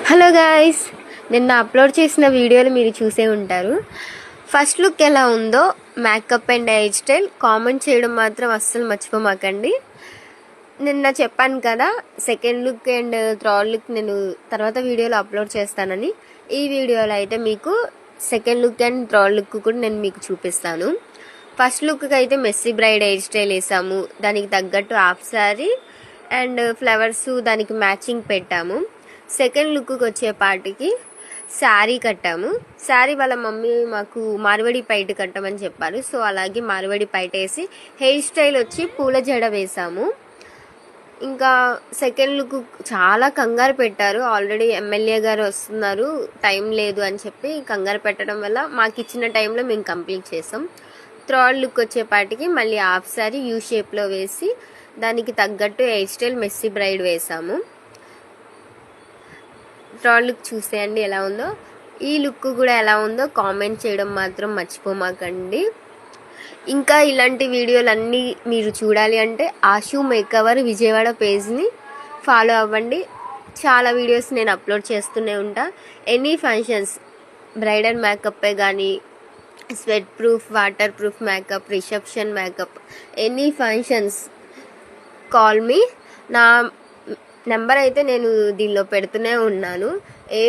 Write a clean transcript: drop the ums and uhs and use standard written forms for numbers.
Hello guys, నిన్న upload చేసిన వీడియోలు మీరు చూసే ఉంటారు. ఫస్ట్ లుక్ ఎలా ఉందో makeup and hair style comment చేయడం మాత్రం అస్సలు మర్చిపోమాకండి. నిన్న చెప్పాను కదా, second look and third look నేను తర్వాత వీడియోలో అప్లోడ్ చేస్తానని. ఈ వీడియోలో అయితే మీకు second look and third look కూడా నేను మీకు చూపిస్తాను. ఫస్ట్ లుక్కి అయితే మెస్సీ బ్రైడ్ హెయిర్ స్టైల్ వేసాము. దానికి తగ్గట్టు హాఫ్ శారీ అండ్ ఫ్లవర్స్ దానికి మ్యాచింగ్ పెట్టాము. సెకండ్ లుక్కి వచ్చేపాటికి శారీ కట్టాము. శారీ వాళ్ళ మమ్మీ మాకు మార్వడి పైట కట్టమని చెప్పారు. సో అలాగే మార్వడి పైట వేసి హెయిర్ స్టైల్ వచ్చి పూల జడ వేసాము. ఇంకా సెకండ్ లుక్ చాలా కంగారు పెట్టారు. ఆల్రెడీ ఎమ్మెల్యే గారు వస్తున్నారు, టైం లేదు అని చెప్పి కంగారు పెట్టడం వల్ల మాకు ఇచ్చిన టైంలో మేము కంప్లీట్ చేసాం. థర్డ్ లుక్ వచ్చేపాటికి మళ్ళీ హాఫ్ శారీ యూ షేప్లో వేసి దానికి తగ్గట్టు హెయిర్ స్టైల్ మెస్సీ బ్రైడ్ వేసాము. థర్డ్ లుక్ చూసేయండి ఎలా ఉందో. ఈ లుక్ కూడా ఎలా ఉందో కామెంట్ చేయడం మాత్రం మర్చిపోమాకండి. ఇంకా ఇలాంటి వీడియోలన్నీ మీరు చూడాలి అంటే ఆశు మేకవర్ విజయవాడ పేజ్ని ఫాలో అవ్వండి. చాలా వీడియోస్ నేను అప్లోడ్ చేస్తూనే ఉంటా. ఎనీ ఫంక్షన్స్, బ్రైడల్ మేకప్పే కానీ, sweat proof, water proof makeup, reception makeup, any functions call me. నా నెంబర్ అయితే నేను దీనిలో పెడుతూనే ఉన్నాను. ఏ